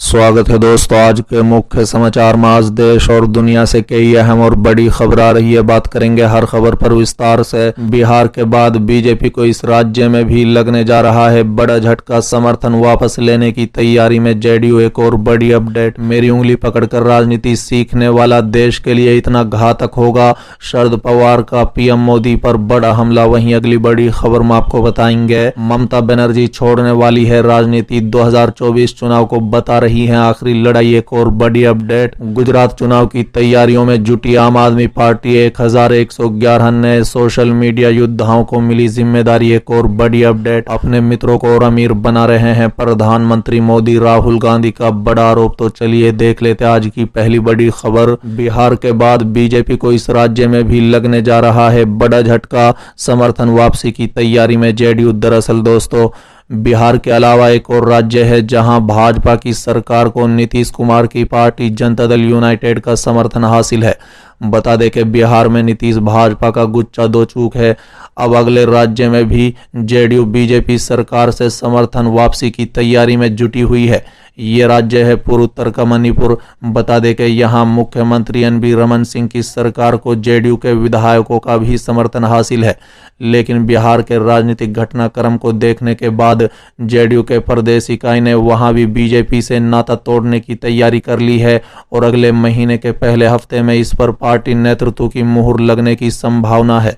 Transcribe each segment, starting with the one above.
स्वागत है दोस्तों। आज के मुख्य समाचार में आज देश और दुनिया से कई अहम और बड़ी खबर आ रही है। बात करेंगे हर खबर पर विस्तार से। बिहार के बाद बीजेपी को इस राज्य में भी लगने जा रहा है बड़ा झटका। समर्थन वापस लेने की तैयारी में जेडीयू। एक और बड़ी अपडेट, मेरी उंगली पकड़कर राजनीति सीखने वाला देश के लिए इतना घातक होगा। शरद पवार का पीएम मोदी पर बड़ा हमला। वहीं अगली बड़ी खबर में आपको बताएंगे, ममता बनर्जी छोड़ने वाली है राजनीति, 2024 चुनाव को बता रही है आखिरी लड़ाई। एक और बड़ी अपडेट, गुजरात चुनाव की तैयारियों में जुटी आम आदमी पार्टी, 1111 नए सोशल मीडिया योद्धाओं को मिली जिम्मेदारी। एक और बड़ी अपडेट, अपने मित्रों को और अमीर बना रहे हैं प्रधानमंत्री मोदी, राहुल गांधी का बड़ा आरोप। तो चलिए देख लेते आज की पहली बड़ी खबर। बिहार के बाद बीजेपी को इस राज्य में भी लगने जा रहा है बड़ा झटका। समर्थन वापसी की तैयारी में जेडीयू। दरअसल दोस्तों, बिहार के अलावा एक और राज्य है जहां भाजपा की सरकार को नीतीश कुमार की पार्टी जनता दल यूनाइटेड का समर्थन हासिल है। बता दें कि बिहार में नीतीश भाजपा का गुच्चा दो चूक है। अब अगले राज्य में भी जेडीयू बीजेपी सरकार से समर्थन वापसी की तैयारी में जुटी हुई है। ये राज्य है पूर्वोत्तर का मणिपुर। बता दें कि यहाँ मुख्यमंत्री एन.बी. रमन सिंह की सरकार को जेडीयू के विधायकों का भी समर्थन हासिल है। लेकिन बिहार के राजनीतिक घटनाक्रम को देखने के बाद जेडीयू के प्रदेश इकाई ने वहां भी बीजेपी से नाता तोड़ने की तैयारी कर ली है और अगले महीने के पहले हफ्ते में इस पर पार्टी नेतृत्व की मुहर लगने की संभावना है।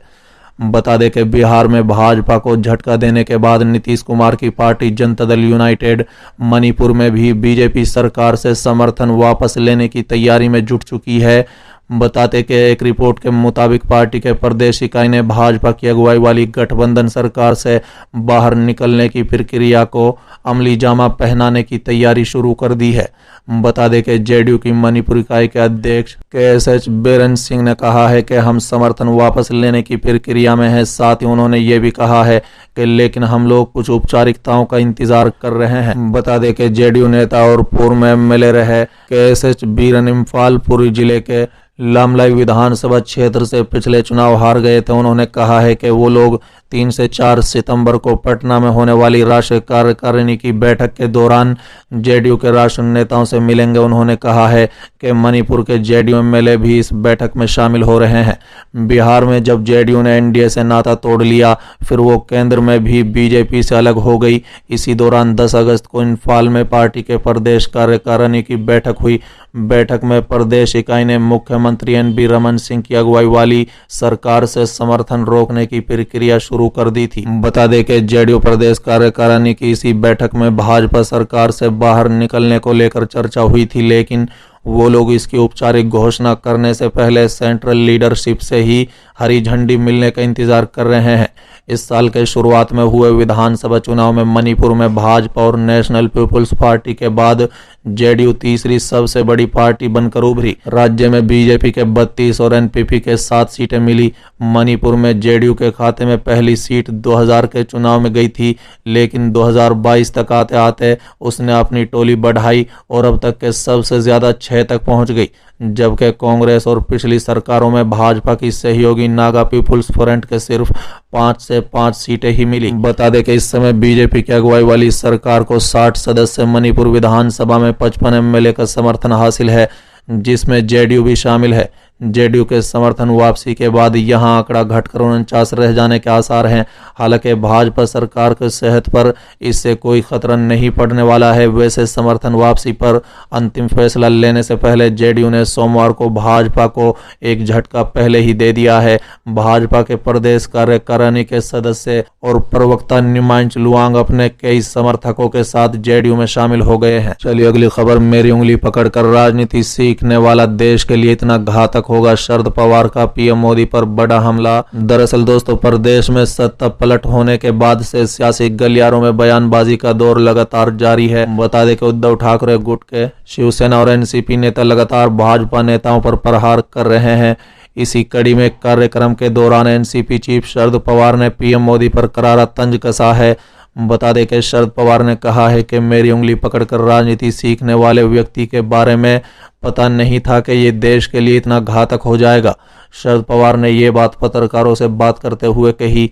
बता दें कि बिहार में भाजपा को झटका देने के बाद नीतीश कुमार की पार्टी जनता दल यूनाइटेड मणिपुर में भी बीजेपी सरकार से समर्थन वापस लेने की तैयारी में जुट चुकी है। बताते कि एक रिपोर्ट के मुताबिक पार्टी के प्रदेश इकाई ने भाजपा की अगुवाई वाली गठबंधन सरकार से बाहर निकलने की प्रक्रिया को अमली जामा पहनाने की तैयारी शुरू कर दी है। बता दें कि जेडीयू की मणिपुर इकाई के अध्यक्ष के.एस.एच. बीरेन सिंह ने कहा है कि हम समर्थन वापस लेने की प्रक्रिया में हैं। साथ ही उन्होंने ये भी कहा है कि लेकिन हम लोग कुछ औपचारिकताओं का इंतजार कर रहे हैं। बता दें कि जेडीयू नेता और पूर्व में एमएलए रहे के.एस.एच. बीरेन इम्फाल पुरी जिले के लामलाई विधानसभा क्षेत्र से पिछले चुनाव हार गए थे। उन्होंने कहा है कि वो लोग 3 से 4 सितंबर को पटना में होने वाली राष्ट्रीय कार्यकारिणी की बैठक के दौरान जेडीयू के राष्ट्रीय नेताओं से मिलेंगे। उन्होंने कहा है कि मणिपुर के जेडीयू एमएलए भी इस बैठक में शामिल हो रहे हैं। बिहार में जब जेडीयू ने एनडीए से नाता तोड़ लिया, फिर वो केंद्र में भी बीजेपी से अलग हो गई। इसी दौरान 10 अगस्त को इम्फाल में पार्टी के प्रदेश कार्यकारिणी की बैठक हुई। बैठक में प्रदेश इकाई ने मुख्यमंत्री एन.बी. रमन सिंह की अगुवाई वाली सरकार से समर्थन रोकने की प्रक्रिया शुरू कर दी थी। बता दें कि जेडीयू प्रदेश कार्यकारिणी की इसी बैठक में भाजपा सरकार से बाहर निकलने को लेकर चर्चा हुई थी, लेकिन वो लोग इसकी औपचारिक घोषणा करने से पहले सेंट्रल लीडरशिप से ही हरी झंडी मिलने का इंतजार कर रहे हैं। इस साल के शुरुआत में हुए विधानसभा चुनाव में मणिपुर में भाजपा और नेशनल पीपुल्स पार्टी के बाद जेडीयू तीसरी सबसे बड़ी पार्टी बनकर उभरी। राज्य में बीजेपी के 32 और एनपीपी के 7 सीटें मिली। मणिपुर में जेडीयू के खाते में पहली सीट 2000 के चुनाव में गई थी, लेकिन 2022 तक आते आते उसने अपनी टोली बढ़ाई और अब तक के सबसे ज्यादा 6 तक पहुंच गई। जबकि कांग्रेस और पिछली सरकारों में भाजपा की सहयोगी नागा पीपुल्स फ्रंट के सिर्फ 5 से 5 सीटें ही मिली। बता दें कि इस समय बीजेपी की अगुवाई वाली सरकार को 60 सदस्य मणिपुर विधानसभा में 55 एमएलए का समर्थन हासिल है, जिसमें जेडीयू भी शामिल है। जेडीयू के समर्थन वापसी के बाद यहां आंकड़ा घटकर 49 रह जाने के आसार हैं। हालांकि भाजपा सरकार की सेहत पर इससे कोई खतरा नहीं पड़ने वाला है। वैसे समर्थन वापसी पर अंतिम फैसला लेने से पहले जेडीयू ने सोमवार को भाजपा को एक झटका पहले ही दे दिया है। भाजपा के प्रदेश कार्यकारिणी के सदस्य और प्रवक्ता निमांच लुआंग अपने कई समर्थकों के साथ जेडीयू में शामिल हो गए हैं। चलिए अगली खबर, मेरी उंगली पकड़कर राजनीति सीखने वाला देश के लिए इतना घातक होगा। शरद पवार का पीएम मोदी पर बड़ा हमला। दरअसल दोस्तों, प्रदेश में सत्ता पलट होने के बाद से सियासी गलियारों में बयानबाजी का दौर लगातार जारी है। बता दें कि उद्धव ठाकरे गुट के शिवसेना और एनसीपी नेता लगातार भाजपा नेताओं पर प्रहार कर रहे हैं। इसी कड़ी में कार्यक्रम के दौरान एनसीपी चीफ शरद पवार ने पीएम मोदी पर करारा तंज कसा है। बता दें कि शरद पवार ने कहा है कि मेरी उंगली पकड़कर राजनीति सीखने वाले व्यक्ति के बारे में पता नहीं था कि ये देश के लिए इतना घातक हो जाएगा। शरद पवार ने ये बात पत्रकारों से बात करते हुए कही।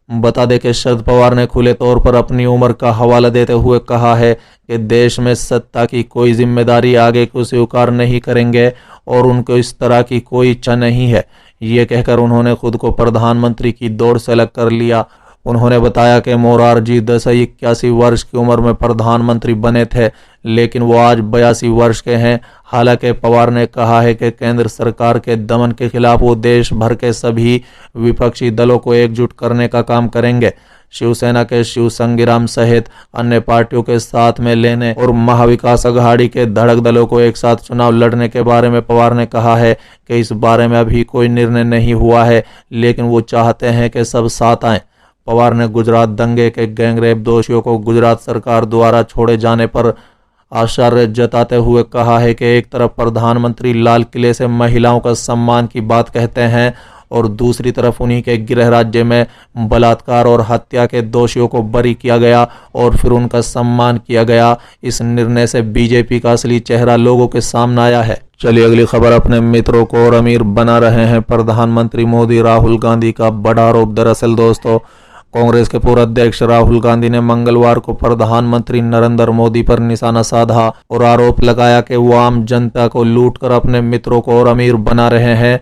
बता दें कि शरद पवार ने खुले तौर पर अपनी उम्र का हवाला देते हुए कहा है कि देश में सत्ता की कोई जिम्मेदारी आगे को स्वीकार नहीं करेंगे और उनको इस तरह की कोई इच्छा नहीं है। ये कहकर उन्होंने खुद को प्रधानमंत्री की दौड़ से अलग कर लिया। उन्होंने बताया कि मोरारजी देसाई 81 वर्ष की उम्र में प्रधानमंत्री बने थे, लेकिन वो आज 82 वर्ष के हैं। हालांकि पवार ने कहा है कि केंद्र सरकार के दमन के खिलाफ वो देश भर के सभी विपक्षी दलों को एकजुट करने का काम करेंगे। शिवसेना के शिव संग्राम सहित अन्य पार्टियों के साथ में लेने और महाविकास अघाड़ी के धड़क दलों को एक साथ चुनाव लड़ने के बारे में पवार ने कहा है कि इस बारे में अभी कोई निर्णय नहीं हुआ है, लेकिन वो चाहते हैं कि सब साथ आएं। पवार ने गुजरात दंगे के गैंगरेप दोषियों को गुजरात सरकार द्वारा छोड़े जाने पर आश्चर्य जताते हुए कहा है कि एक तरफ प्रधानमंत्री लाल किले से महिलाओं का सम्मान की बात कहते हैं और दूसरी तरफ उन्हीं के गृह राज्य में बलात्कार और हत्या के दोषियों को बरी किया गया और फिर उनका सम्मान किया गया। इस निर्णय से बीजेपी का असली चेहरा लोगों के सामने आया है। चलिए अगली खबर। अपने मित्रों को और अमीर बना रहे हैं प्रधानमंत्री मोदी, राहुल गांधी का बड़ा आरोप। दरअसल दोस्तों, कांग्रेस के पूर्व अध्यक्ष राहुल गांधी ने मंगलवार को प्रधानमंत्री नरेंद्र मोदी पर निशाना साधा और आरोप लगाया कि वो आम जनता को लूटकर अपने मित्रों को और अमीर बना रहे हैं।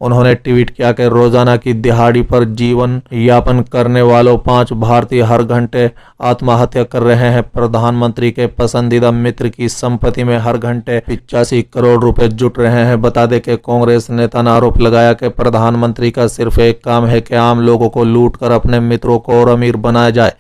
उन्होंने ट्वीट किया कि रोजाना की दिहाड़ी पर जीवन यापन करने वालों 5 भारतीय हर घंटे आत्महत्या कर रहे हैं। प्रधानमंत्री के पसंदीदा मित्र की संपत्ति में हर घंटे 85 करोड़ रुपए जुट रहे हैं। बता दें कि कांग्रेस नेता ने आरोप लगाया कि प्रधानमंत्री का सिर्फ एक काम है कि आम लोगों को लूटकर अपने मित्रों को और अमीर बनाया जाए।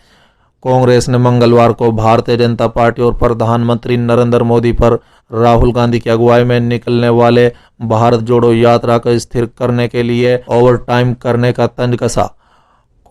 कांग्रेस ने मंगलवार को भारतीय जनता पार्टी और प्रधानमंत्री नरेंद्र मोदी पर राहुल गांधी की अगुवाई में निकलने वाले भारत जोड़ो यात्रा को स्थिर करने के लिए ओवरटाइम करने का तंज कसा।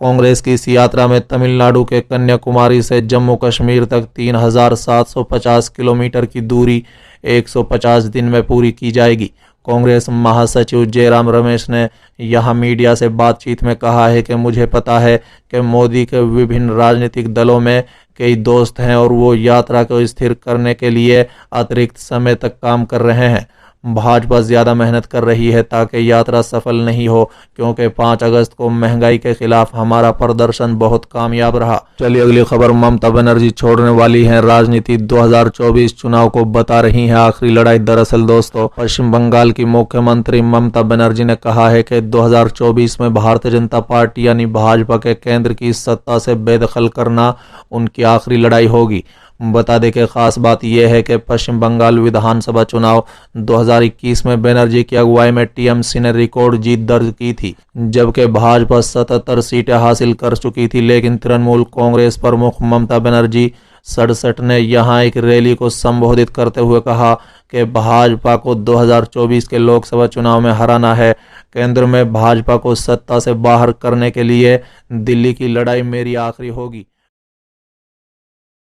कांग्रेस की इस यात्रा में तमिलनाडु के कन्याकुमारी से जम्मू कश्मीर तक 3750 किलोमीटर की दूरी 150 दिन में पूरी की जाएगी। कांग्रेस महासचिव जयराम रमेश ने यहां मीडिया से बातचीत में कहा है कि मुझे पता है कि मोदी के विभिन्न राजनीतिक दलों में कई दोस्त हैं और वो यात्रा को स्थिर करने के लिए अतिरिक्त समय तक काम कर रहे हैं। भाजपा ज्यादा मेहनत कर रही है ताकि यात्रा सफल नहीं हो, क्योंकि 5 अगस्त को महंगाई के खिलाफ हमारा प्रदर्शन बहुत कामयाब रहा। चलिए अगली खबर। ममता बनर्जी छोड़ने वाली हैं राजनीति, 2024 चुनाव को बता रही हैं आखिरी लड़ाई। दरअसल दोस्तों, पश्चिम बंगाल की मुख्यमंत्री ममता बनर्जी ने कहा है कि 2024 में भारतीय जनता पार्टी यानी भाजपा के केंद्र की सत्ता से बेदखल करना उनकी आखिरी लड़ाई होगी। बता दें कि खास बात यह है कि पश्चिम बंगाल विधानसभा चुनाव 2021 में बनर्जी की अगुवाई में टीएमसी ने रिकॉर्ड जीत दर्ज की थी, जबकि भाजपा 77 सीटें हासिल कर चुकी थी। लेकिन तृणमूल कांग्रेस प्रमुख ममता बनर्जी 67 ने यहां एक रैली को संबोधित करते हुए कहा कि भाजपा को 2024 के लोकसभा चुनाव में हराना है। केंद्र में भाजपा को सत्ता से बाहर करने के लिए दिल्ली की लड़ाई मेरी आखिरी होगी।